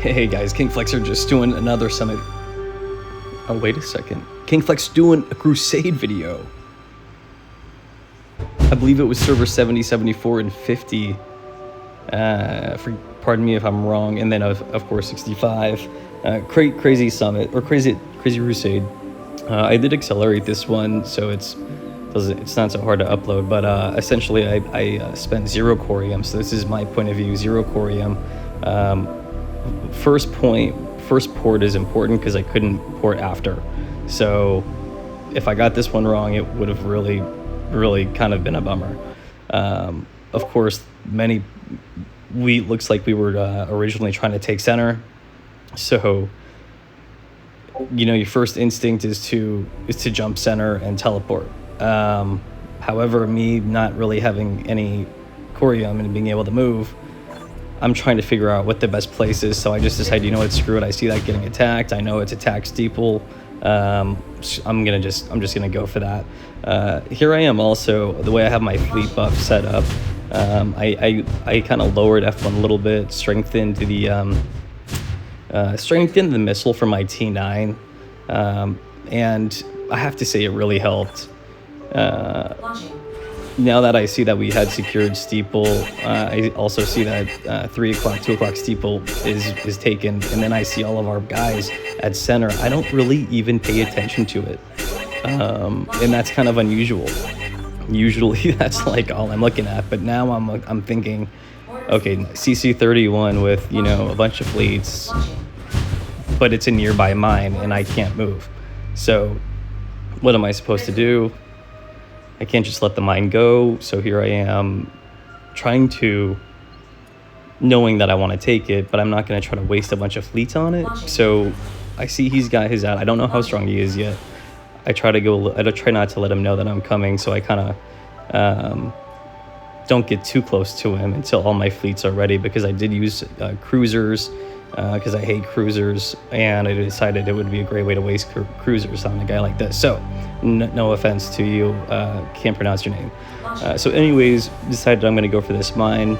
Hey guys, King Flexer just doing another summit. Oh, wait a second. King Flex doing a Crusade video. I believe it was server 70, 74, and 50. Pardon me if I'm wrong. And then of course 65. Crazy summit, or crazy Crusade. I did accelerate this one, so it's not so hard to upload. But essentially, I spent 0 Korium. So this is my point of view: 0 Korium. First port is important because I couldn't port after. So if I got this one wrong, it would have really kind of been a bummer. Of course, looks like we were originally trying to take center. So, you know, your first instinct is to jump center and teleport. However, me not really having any Korium and being able to move, I'm trying to figure out what the best place is. So I just decided, you know what, screw it. I see that getting attacked. I know it's attack steeple. I'm just gonna go for that. Here I am. Also, the way I have my fleet buff set up, I kind of lowered F1 a little bit, strengthened the missile for my T9, and I have to say it really helped. Now that I see that we had secured steeple, I also see that 3 o'clock, 2 o'clock steeple is taken, and then I see all of our guys at center. I don't really even pay attention to it, and that's kind of unusual. Usually that's like all I'm looking at, but now I'm thinking, okay, CC31 with, you know, a bunch of fleets, but it's a nearby mine and I can't move. So what am I supposed to do? I can't just let the mine go. So here I am knowing that I want to take it, but I'm not going to try to waste a bunch of fleets on it. So I see he's got his out. I don't know how strong he is yet. I try not to let him know that I'm coming. So I kind of don't get too close to him until all my fleets are ready, because I did use cruisers, because I hate cruisers, and I decided it would be a great way to waste cruisers on a guy like this. So no offense to you, can't pronounce your name. So anyways, decided I'm going to go for this mine.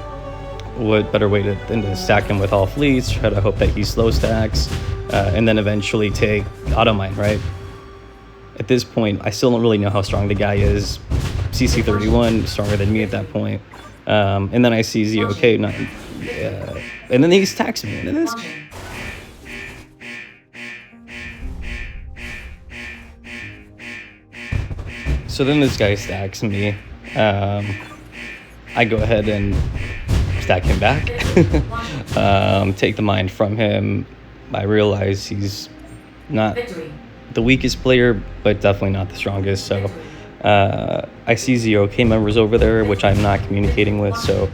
What better way than to stack him with all fleets, try to hope that he slow stacks, and then eventually take auto mine, right? At this point, I still don't really know how strong the guy is. CC31, stronger than me at that point. And then I see zOO, and then he stacks me. And this. So then this guy stacks me. I go ahead and stack him back. Take the mine from him. I realize he's not the weakest player, but definitely not the strongest. So I see zOO members over there, which I'm not communicating with. So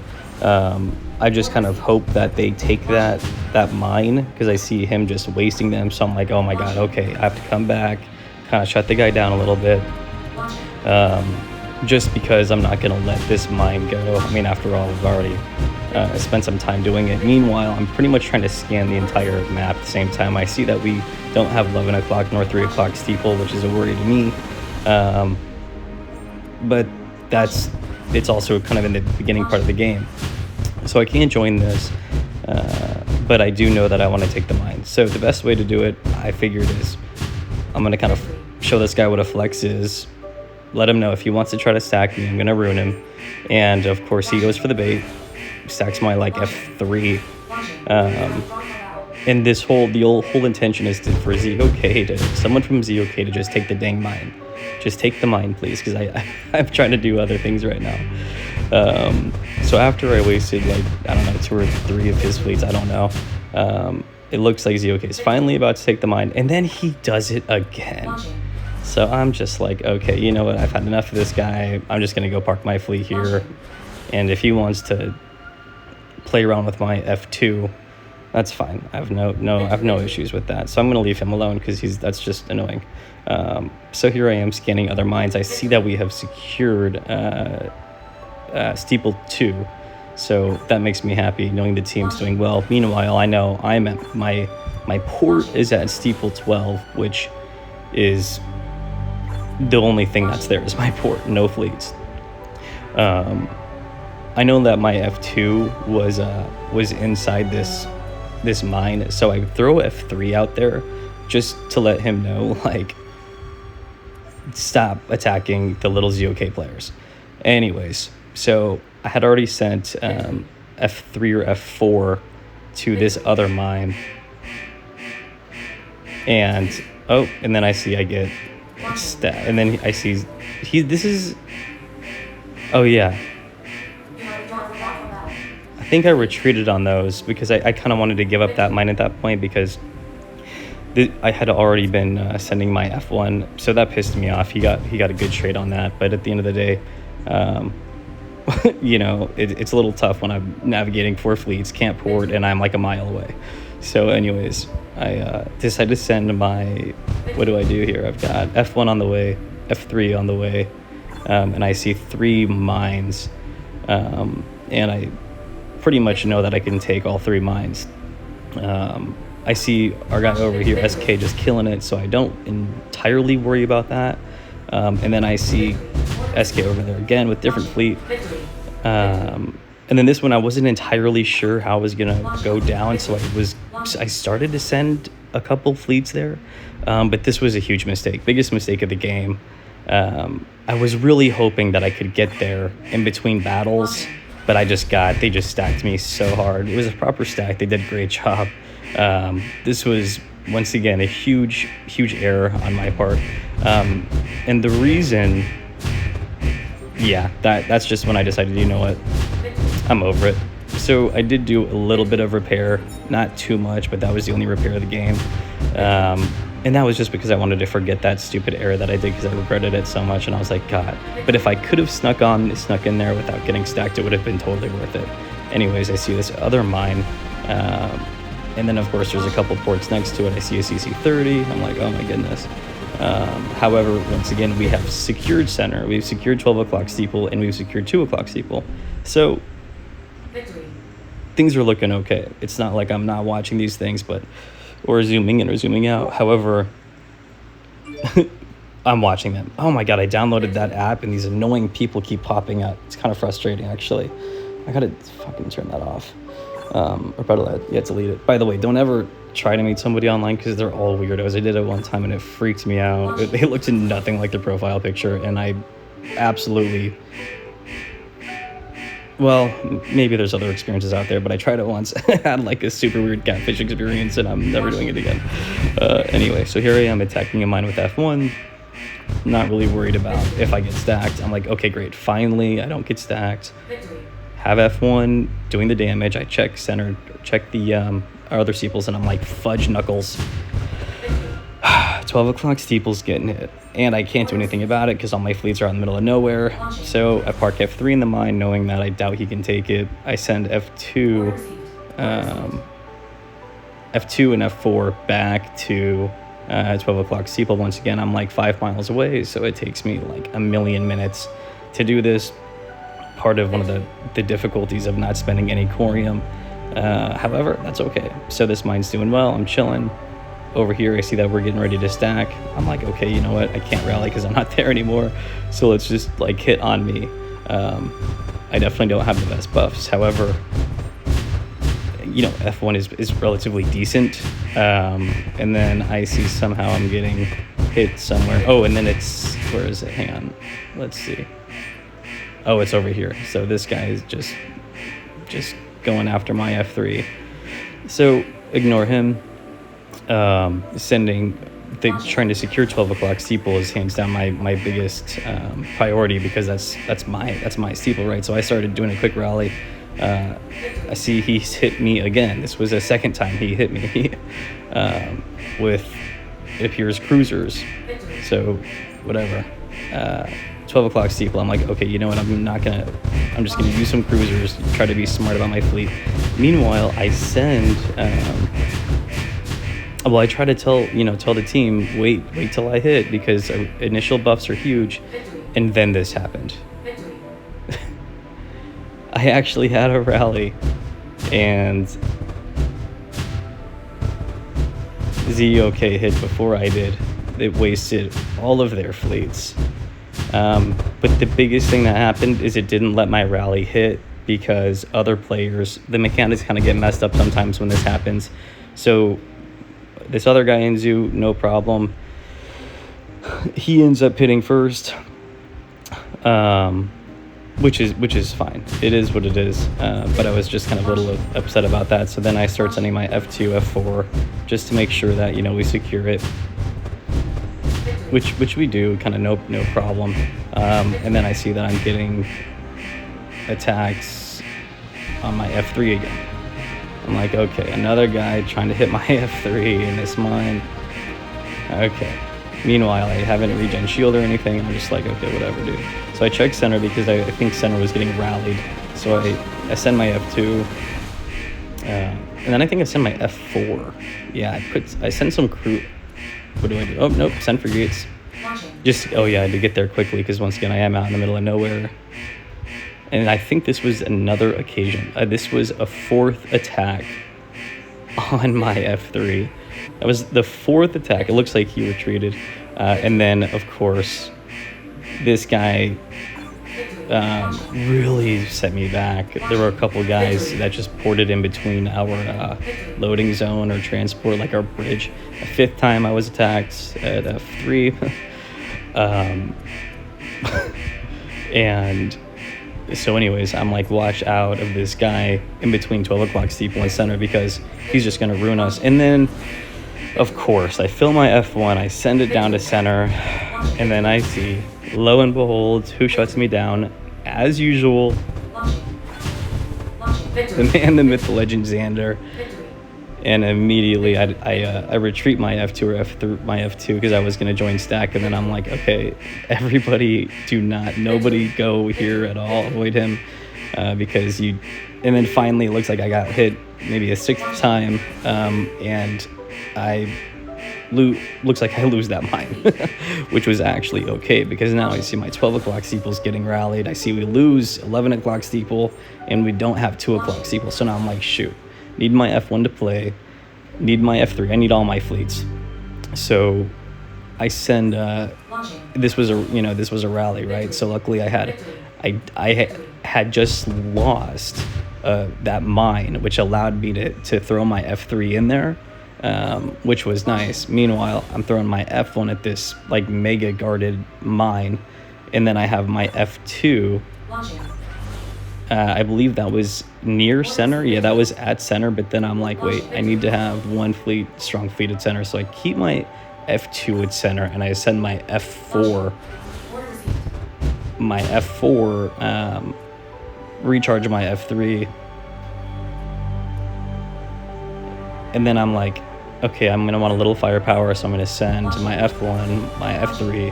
I just kind of hope that they take that mine, because I see him just wasting them. So I'm like, oh my god, okay, I have to come back, kind of shut the guy down a little bit, just because I'm not going to let this mine go. I mean, after all, we've already spent some time doing it. Meanwhile, I'm pretty much trying to scan the entire map at the same time. I see that we don't have 11 o'clock nor 3 o'clock steeple, which is a worry to me. But it's also kind of in the beginning part of the game. So I can't join this, but I do know that I want to take the mine. So the best way to do it, I figured, is I'm going to kind of show this guy what a flex is, let him know if he wants to try to stack me, I'm going to ruin him. And of course he goes for the bait, stacks my like F3. And the whole intention is for someone from zOO to just take the dang mine. Just take the mine, please, because I'm trying to do other things right now. So after I wasted, like, I don't know, 2 or 3 of his fleets, I don't know. It looks like zOO is finally about to take the mine, and then he does it again. So I'm just like, okay, you know what? I've had enough of this guy. I'm just gonna go park my fleet here, and if he wants to play around with my F2, that's fine. I have no issues with that. So I'm gonna leave him alone, because that's just annoying. So here I am scanning other mines. I see that we have secured steeple 2, so that makes me happy, knowing the team's doing well. Meanwhile, I know I'm at my port is at steeple 12, which is the only thing that's there is my port, no fleets. I know that my F2 was inside this this mine. So I throw F3 out there just to let him know, like, stop attacking the little zOO players. Anyways, so I had already sent F3 or F4 to this other mine. And and then I see I get and then I see oh yeah, I think I retreated on those because I kind of wanted to give up that mine at that point because I had already been sending my F1, so that pissed me off. He got a good trade on that, but at the end of the day, you know, it's a little tough when I'm navigating 4 fleets, can't port, and I'm like a mile away. So anyways, I decided to send my, what do I do here? I've got F1 on the way, F3 on the way, and I see 3 mines, and I pretty much know that I can take all 3 mines. I see our guy over here, SK, just killing it, so I don't entirely worry about that. And then I see SK over there again with different fleet. And then this one, I wasn't entirely sure how I was going to go down, so I started to send a couple fleets there. But this was a huge mistake, biggest mistake of the game. I was really hoping that I could get there in between battles, but they just stacked me so hard. It was a proper stack. They did a great job. This was, once again, a huge error on my part. And the reason, yeah, that's just when I decided, you know what, I'm over it. So I did do a little bit of repair, not too much, but that was the only repair of the game. And that was just because I wanted to forget that stupid error that I did because I regretted it so much. And I was like, God, but if I could have snuck in there without getting stacked, it would have been totally worth it. Anyways, I see this other mine. And then, of course, there's a couple ports next to it. I see a CC30. I'm like, oh, my goodness. However, once again, we have secured center. We've secured 12 o'clock steeple, and we've secured 2 o'clock steeple. So things are looking okay. It's not like I'm not watching these things, or zooming in or zooming out. However, I'm watching them. Oh, my God, I downloaded that app, and these annoying people keep popping up. It's kind of frustrating, actually. I got to fucking turn that off. Or better yet, delete it. By the way, don't ever try to meet somebody online because they're all weirdos. I did it one time and it freaked me out. They looked nothing like their profile picture, and I absolutely, well, maybe there's other experiences out there, but I tried it once. I had like a super weird catfish experience, and I'm never doing it again. Anyway, so here I am attacking a mine with F1. Not really worried about if I get stacked. I'm like, okay, great. Finally, I don't get stacked. Have F1 doing the damage. I check center, check the our other steeples, and I'm like, fudge knuckles. 12 o'clock steeples getting hit, and I can't do anything about it because all my fleets are out in the middle of nowhere. So I park F3 in the mine, knowing that I doubt he can take it. I send F2 and F4 back to 12 o'clock steeple. Once again, I'm like 5 miles away, so it takes me like a million minutes to do this. Part of one of the difficulties of not spending any Korium. However, that's okay. So this mine's doing well. I'm chilling. Over here, I see that we're getting ready to stack. I'm like, okay, you know what? I can't rally because I'm not there anymore. So let's just like hit on me. I definitely don't have the best buffs. However, you know, F1 is relatively decent. And then I see somehow I'm getting hit somewhere. Oh, and then where is it? Hang on. Let's see. Oh, it's over here. So this guy is just going after my F3. So ignore him. Trying to secure 12 o'clock steeple is hands down my biggest priority because that's my steeple, right? So I started doing a quick rally. I see he's hit me again. This was the second time he hit me with, it appears, cruisers. So whatever. 12 o'clock steeple, I'm like, okay, you know what, I'm just gonna use some cruisers, try to be smart about my fleet. Meanwhile, I send, I try to tell the team, wait till I hit, because initial buffs are huge, and then this happened. I actually had a rally, and zOO hit before I did. It wasted all of their fleets. But the biggest thing that happened is it didn't let my rally hit because other players, the mechanics kind of get messed up sometimes when this happens. So this other guy in zOO, no problem. He ends up hitting first, which is fine. It is what it is. But I was just kind of a little upset about that. So then I start sending my F2, F4, just to make sure that, you know, we secure it, which we do, kind of no problem. And then I see that I'm getting attacks on my F3 again. I'm like, okay, another guy trying to hit my F3 in this mine. Okay. Meanwhile, I haven't regen shield or anything. I'm just like, okay, whatever, dude. So I check center because I think center was getting rallied. So I send my F2. And then I think I send my F4. Yeah, I send some crew. What do I do? Oh, nope, send for gates. Oh yeah, I had to get there quickly because once again, I am out in the middle of nowhere. And I think this was another occasion. This was a 4th attack on my F3. That was the 4th attack. It looks like he retreated. And then, of course, this guy really set me back. There were a couple guys that just ported in between our loading zone or transport, like our bridge. The 5th time I was attacked at F3. And so anyways, I'm like, watch out of this guy in between 12 o'clock steeple and center because he's just going to ruin us. And then, of course, I fill my F1, I send it down to center, and then I see, lo and behold, who shuts me down, as usual, the man, the myth, the legend, Xander. And immediately I retreat my F2 or F3, my F2 because I was going to join stack. And then I'm like, okay, everybody nobody go here at all. Avoid him because and then finally it looks like I got hit maybe a 6th time. And looks like I lose that mine, which was actually okay because now I see my 12 o'clock steeples getting rallied. I see we lose 11 o'clock steeple and we don't have 2 o'clock steeple. So now I'm like, shoot. Need my F1 to play, need my F3, I need all my fleets. So I send, this was a rally, right? So luckily I had just lost that mine, which allowed me to throw my F3 in there, which was nice. Meanwhile, I'm throwing my F1 at this like mega guarded mine, and then I have my F2. I believe that was near center. Yeah, that was at center. But then I'm like, wait, I need to have one strong fleet at center. So I keep my F2 at center, and I send my F4. Recharge my F3. And then I'm like, okay, I'm going to want a little firepower. So I'm going to send my F1, my F3,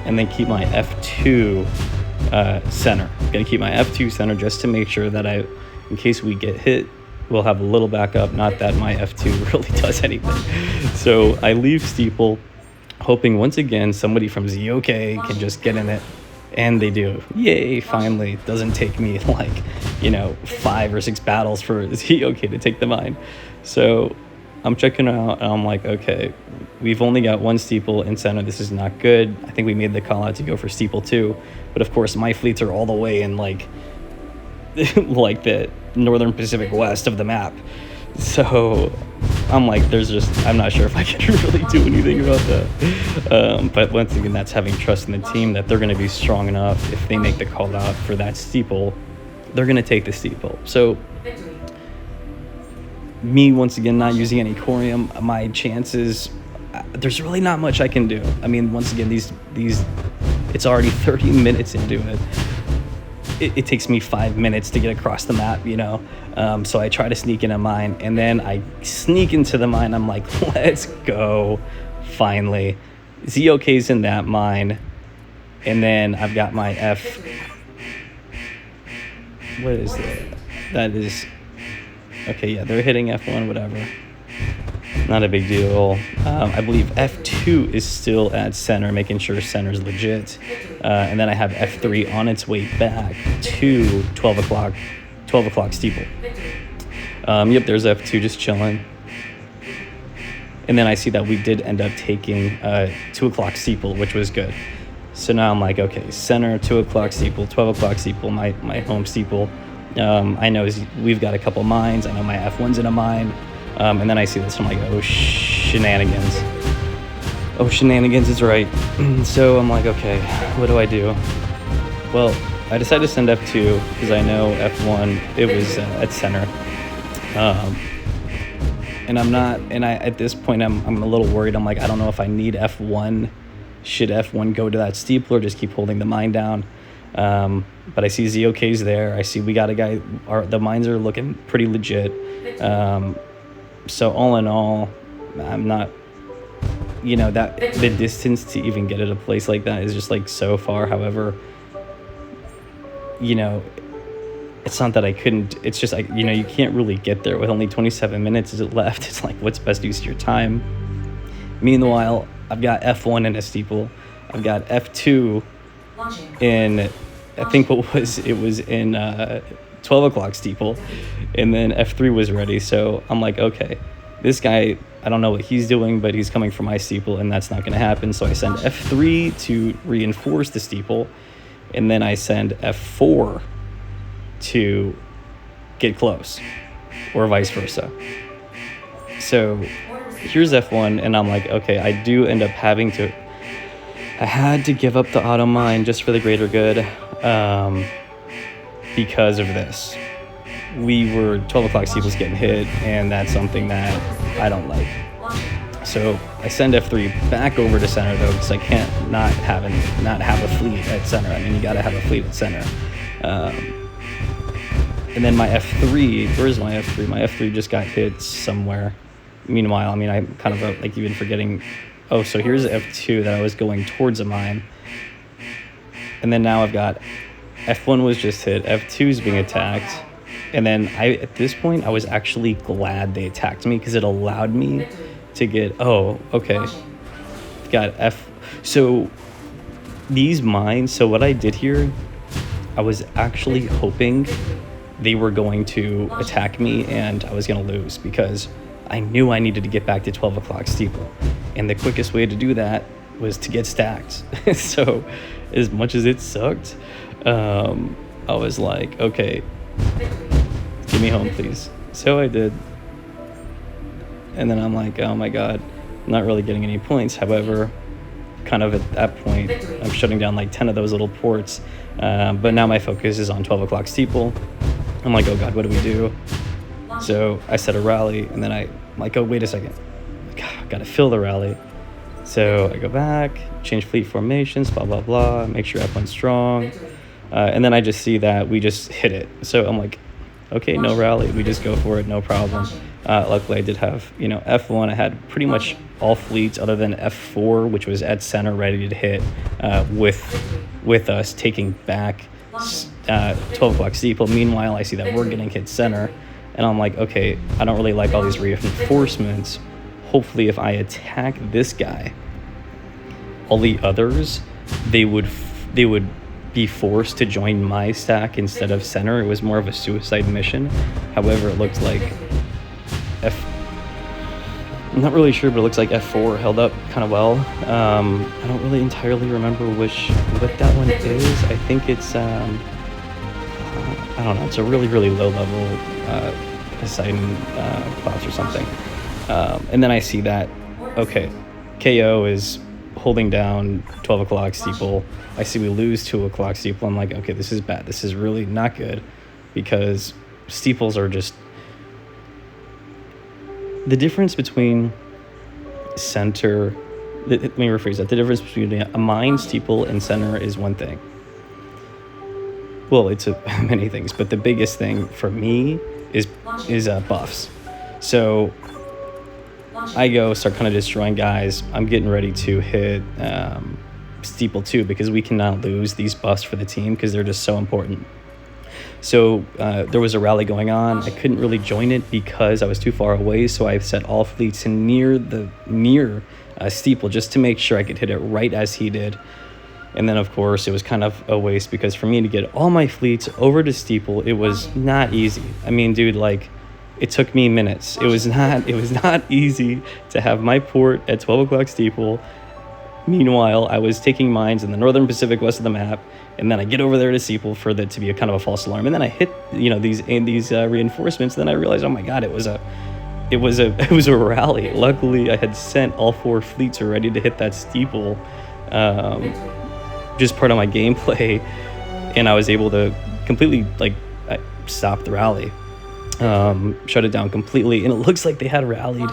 and then keep my F2 center. Gonna keep my F2 center just to make sure that in case we get hit, we'll have a little backup. Not that my F2 really does anything. So I leave steeple, hoping once again somebody from zOO can just get in it, and they do. Yay! Finally, it doesn't take me like 5 or 6 battles for zOO to take the mine. So I'm checking out, and I'm like, okay, we've only got 1 steeple in center. This is not good. I think we made the call out to go for steeple 2. But of course, my fleets are all the way in like the northern Pacific West of the map. So I'm like, I'm not sure if I can really do anything about that. But once again, that's having trust in the team that they're going to be strong enough. If they make the call out for that steeple, they're going to take the steeple. So me, once again, not using any Korium, my chances, there's really not much I can do. I mean, once again, these it's already 30 minutes into it. It takes me 5 minutes to get across the map, so I try to sneak in a mine, and then I sneak into the mine. I'm like, let's go, finally. zOO's in that mine, and then I've got my what is that? That is, okay, yeah, they're hitting F1, whatever. Not a big deal. I believe F2 is still at center, making sure center's legit. And then I have F3 on its way back to 12 o'clock steeple. Yep, there's F2 just chilling. And then I see that we did end up taking 2 o'clock steeple, which was good. So now I'm like, okay, center, 2 o'clock steeple, 12 o'clock steeple, my home steeple. I know we've got a couple mines. I know my F1's in a mine. And then I see this, I'm like, oh, shenanigans. Oh, shenanigans is right. So I'm like, okay, what do I do? Well, I decided to send F2 because I know F1, it was at center. And at this point, I'm a little worried. I'm like, I don't know if I need F1. Should F1 go to that steeple or just keep holding the mine down? But I see zOO's there. I see we got a guy, the mines are looking pretty legit. So all in all, I'm not, that the distance to even get at a place like that is just like so far. However, it's not that I couldn't, it's just like, you can't really get there with only 27 minutes left. It's like, what's best use of your time? Meanwhile, I've got F1 in a steeple. I've got F2 in, I think it was in 12 o'clock steeple, and then F3 was ready. So I'm like, okay, this guy, I don't know what he's doing, but he's coming for my steeple, and that's not going to happen. So I send F3 to reinforce the steeple, and then I send F4 to get close, or vice versa. So here's F1, and I'm like, okay, I do end up I had to give up the auto mine just for the greater good, because of this. We were 12 o'clock steeples getting hit, and that's something that I don't like. So I send F3 back over to center though, because I can't not have a fleet at center. I mean, you got to have a fleet at center. And then my F3, where's my F3? My F3 just got hit somewhere. Meanwhile, I mean, I'm kind of like even forgetting. Oh, so here's F2 that I was going towards a mine. And then now I've got F1 was just hit, F2's being attacked. And then at this point, I was actually glad they attacked me because it allowed me to get, okay. Got so these mines, so what I did here, I was actually hoping they were going to attack me and I was going to lose because I knew I needed to get back to 12 o'clock steeple. And the quickest way to do that was to get stacked. So as much as it sucked, I was like, okay, get me home, please. So I did. And then I'm like, oh my God, I'm not really getting any points. However, kind of at that point, I'm shutting down like 10 of those little ports. But now my focus is on 12 o'clock steeple. I'm like, oh God, what do we do? So I set a rally, and then I'm like, oh, wait a second. I gotta fill the rally. So I go back, change fleet formations, blah, blah, blah, make sure F1's strong. And then I just see that we just hit it. So I'm like, okay, no rally, we just go for it, no problem. Luckily I did have, F1, I had pretty much all fleets other than F4, which was at center ready to hit, with us taking back 12 o'clock steeple. Meanwhile, I see that we're getting hit center, and I'm like, okay, I don't really like all these reinforcements. Hopefully if I attack this guy, all the others, they would be forced to join my stack instead of center. It was more of a suicide mission. However, it looked like I'm not really sure, but it looks like F4 held up kind of well. I don't really entirely remember what that one is. I think it's I don't know, it's a really, really low level Poseidon class or something. And then I see that, okay, KO is holding down 12 o'clock steeple. I see we lose 2 o'clock steeple. I'm like, okay, this is bad. This is really not good, because steeples are just, the difference between center, let me rephrase that. The difference between a mine, steeple, and center is one thing. Well, it's many things, but the biggest thing for me is buffs. So I go start kind of destroying guys. I'm getting ready to hit steeple 2 because we cannot lose these buffs for the team because they're just so important. So there was a rally going on. I couldn't really join it because I was too far away, so I set all fleets near steeple just to make sure I could hit it right as he did. And then of course it was kind of a waste because for me to get all my fleets over to steeple, it was not easy. I mean, dude, like, it took me minutes. It was not easy to have my port at 12 o'clock steeple, Meanwhile, I was taking mines in the northern Pacific west of the map, and then I get over there to Steeple for that to be a kind of a false alarm, and then I hit, you know, these reinforcements. And then I realized, oh my god, it was a rally. Luckily, I had sent all 4 fleets already to hit that steeple, just part of my gameplay, and I was able to completely stop the rally, shut it down completely. And it looks like they had rallied.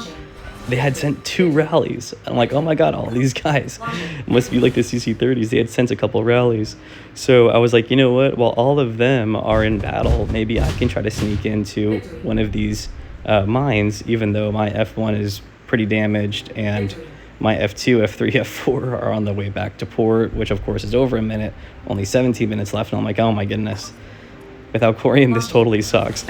They had sent 2 rallies. I'm like, oh my god, all these guys must be like the CC30s. They had sent a couple rallies. So I was like, you know what? While all of them are in battle, maybe I can try to sneak into one of these mines, even though my F1 is pretty damaged and my F2, F3, F4 are on the way back to port, which of course is over a minute. Only 17 minutes left, and I'm like, oh my goodness. Without Korium, this totally sucks.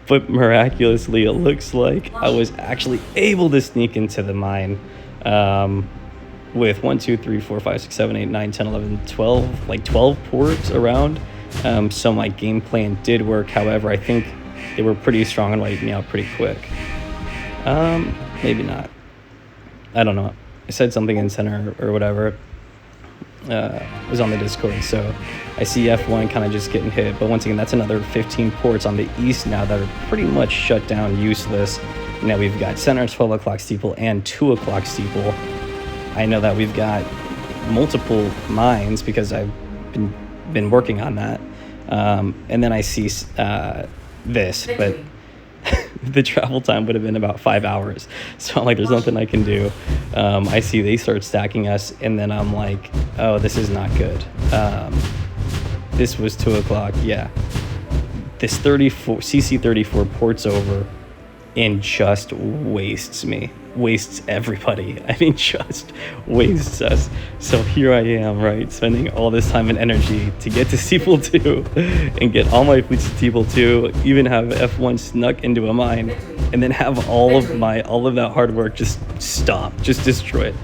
But miraculously, it looks like I was actually able to sneak into the mine with 1, 2, 3, 4, 5, 6, 7, 8, 9, 10, 11, 12, like 12 ports around. So my game plan did work. However, I think they were pretty strong and wiped me out pretty quick. Maybe not. I don't know. I said something in center or whatever. It was on the Discord, so I see F1 kind of just getting hit. But once again, that's another 15 ports on the east now that are pretty much shut down, useless. Now we've got center 12 o'clock steeple and 2 o'clock steeple. I know that we've got multiple mines because I've been working on that. And then I see this, but the travel time would have been about 5 hours. So I'm like, there's nothing I can do. I see they start stacking us, and then I'm like, oh, this is not good. This was 2 o'clock. Yeah. This CC34 ports over and just wastes me. Wastes everybody. I mean, just wastes us. So here I am, right, spending all this time and energy to get to Steeple 2 and get all my fleets to Steeple 2, even have F1 snuck into a mine, and then have all of that hard work just stop, just destroy it.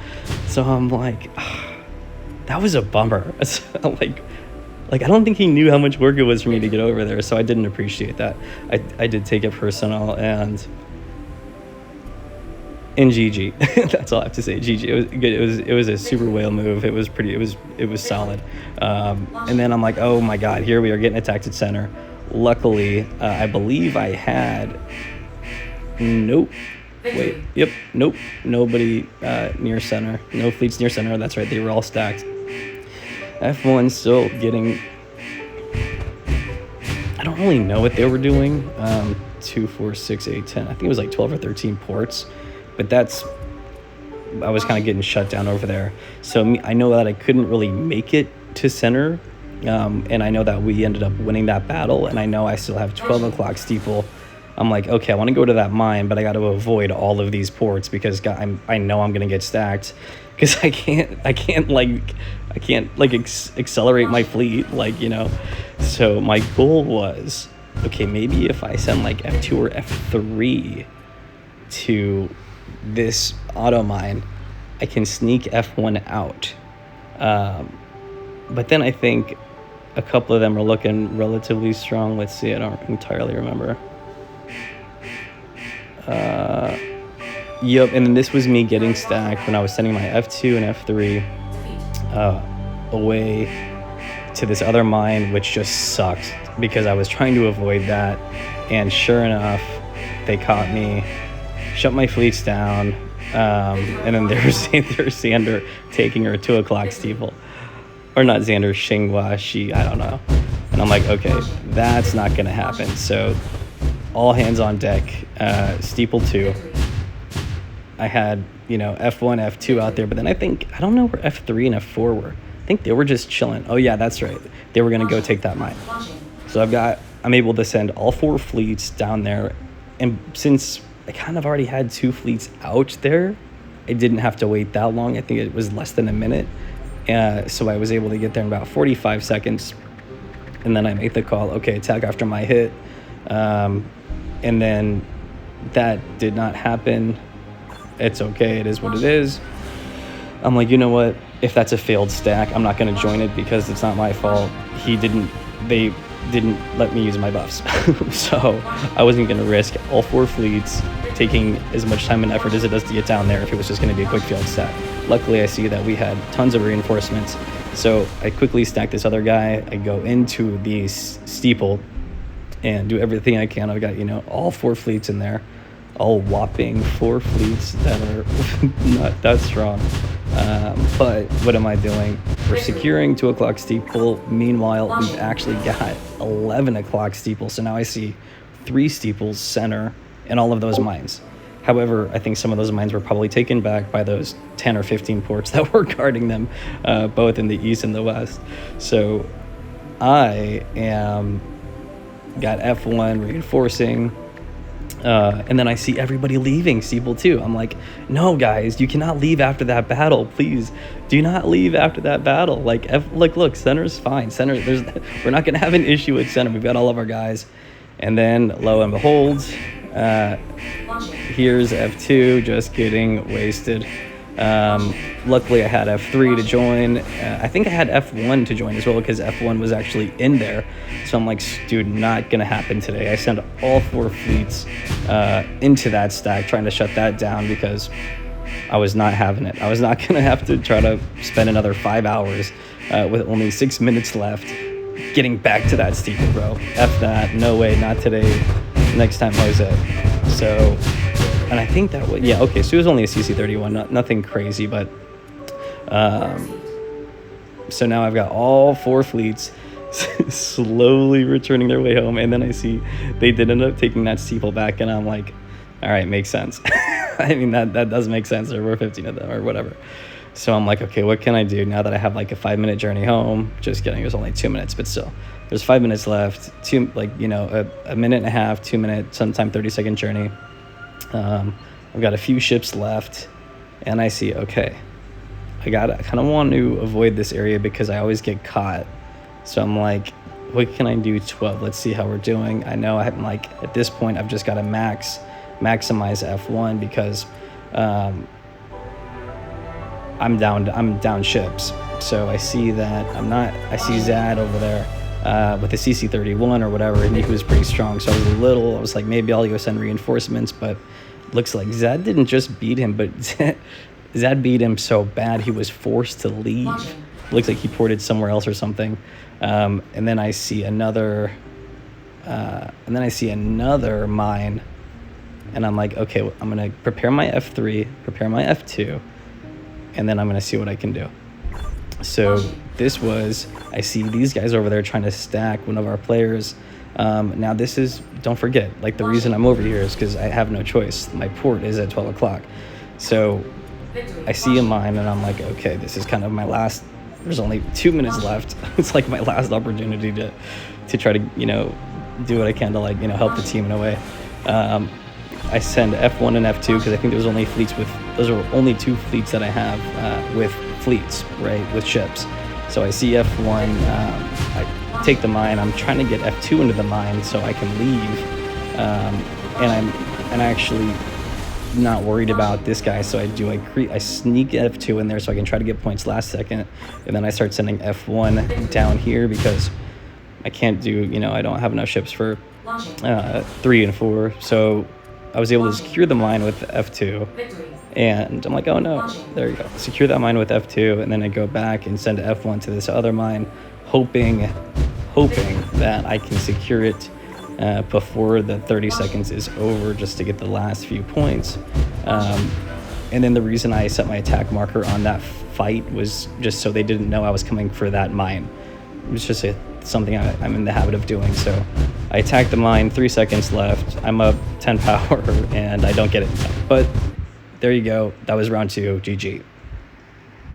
So I'm like, that was a bummer. Like I don't think he knew how much work it was for me to get over there, so I didn't appreciate that. I did take it personal, and GG. That's all I have to say. GG. It was good. It was a super whale move. It was pretty. It was solid. And then I'm like, oh my god, here we are getting attacked at center. Luckily, I believe I had. Nope. Wait. Yep. Nope. Nobody near center. No fleets near center. That's right. They were all stacked. F1 still getting. I don't really know what they were doing. 2, 4, 6, 8, 10. I think it was like 12 or 13 ports. But I was kind of getting shut down over there. So I know that I couldn't really make it to center. And I know that we ended up winning that battle. And I know I still have 12 o'clock steeple. I'm like, okay, I want to go to that mine, but I got to avoid all of these ports because I know I'm going to get stacked. Because I can't accelerate my fleet, So my goal was, okay, maybe if I send like F2 or F3 to this auto mine, I can sneak F1 out. But then I think a couple of them are looking relatively strong. Let's see, I don't entirely remember. Yep, and then this was me getting stacked when I was sending my F2 and F3 away to this other mine, which just sucked because I was trying to avoid that. And sure enough, they caught me, shut my fleets down, and then there's Xander taking her 2 o'clock steeple. Or not Xander, Xinghua, I don't know. And I'm like, okay, that's not going to happen. So all hands on deck, steeple 2. I had, F1, F2 out there, but then I don't know where F3 and F4 were. I think they were just chilling. Oh yeah, that's right. They were going to go take that mine. So I'm able to send all 4 fleets down there. And since I kind of already had 2 fleets out there, I didn't have to wait that long. I think it was less than a minute. So I was able to get there in about 45 seconds. And then I made the call, okay, attack after my hit. And then that did not happen. It's okay, it is what it is. I'm like, you know what? If that's a failed stack, I'm not going to join it because it's not my fault. They didn't let me use my buffs. So I wasn't going to risk all 4 fleets taking as much time and effort as it does to get down there if it was just going to be a quick field stack. Luckily, I see that we had tons of reinforcements, so I quickly stack this other guy. I go into the steeple and do everything I can. I've got, you know, all 4 fleets in there, all whopping 4 fleets that are not that strong. But what am I doing? We're securing 2 o'clock steeple. Meanwhile, we've actually got 11 o'clock steeple. So now I see 3 steeples center in all of those mines. However, I think some of those mines were probably taken back by those 10 or 15 ports that were guarding them, both in the east and the west. So I am got F1 reinforcing. And then I see everybody leaving steeple 2. I'm like, no, guys, you cannot leave after that battle. Please do not leave after that battle. Like, look, center's fine. Center, we're not going to have an issue with center. We've got all of our guys. And then, lo and behold, here's F2 just getting wasted. Luckily, I had F3 to join. I think I had F1 to join as well because F1 was actually in there. So I'm like, dude, not going to happen today. I sent all 4 fleets into that stack, trying to shut that down because I was not having it. I was not going to have to try to spend another 5 hours with only 6 minutes left getting back to that steeple, bro. F that. No way. Not today. Next time, Jose. So, and I think that was, yeah, okay, so it was only a CC31, nothing crazy, but so now I've got all 4 fleets slowly returning their way home, and then I see they did end up taking that steeple back, and I'm like, all right, makes sense. I mean, that does make sense. There were 15 of them or whatever. So I'm like, okay, what can I do now that I have like a 5-minute journey home? Just kidding, it was only 2 minutes, but still, there's 5 minutes left. A minute and a half, 2 minute, sometime 30-second journey. I've got a few ships left, and I see, okay, I kind of want to avoid this area because I always get caught. So I'm like, what can I do? 12. Let's see how we're doing. I know I'm like, at this point, I've just got to maximize F1 because I'm down ships. So I see that I see Zad over there with the CC31 or whatever, and he was pretty strong. So I was like, maybe I'll go send reinforcements, but looks like Zad didn't just beat him, but Zad beat him so bad he was forced to leave. Looks like he ported somewhere else or something. And then I see another mine, and I'm like, okay, I'm gonna prepare my F3, prepare my F2, and then I'm gonna see what I can do. So this was, I see these guys over there trying to stack one of our players. Now this is, don't forget, like the reason I'm over here is because I have no choice. My port is at 12 o'clock. So I see a mine and I'm like, okay, this is kind of my last, there's only 2 minutes left. It's like my last opportunity to try to, do what I can to help the team in a way. I send F1 and F2 because I think those are only 2 fleets that I have with fleets, right, with ships. So I see F1, I take the mine, I'm trying to get F2 into the mine so I can leave, and I'm actually not worried about this guy, so I sneak F2 in there so I can try to get points last second, and then I start sending F1 down here because I can't do, I don't have enough ships for 3 and 4, so I was able to secure the mine with F2, and I'm like, oh no, there you go. Secure that mine with F2, and then I go back and send F1 to this other mine, hoping that I can secure it before the 30 seconds is over, just to get the last few points. And then the reason I set my attack marker on that fight was just so they didn't know I was coming for that mine. It was just something I'm in the habit of doing. So I attack the mine, 3 seconds left, I'm up 10 power, and I don't get it. But there you go, that was round 2, GG.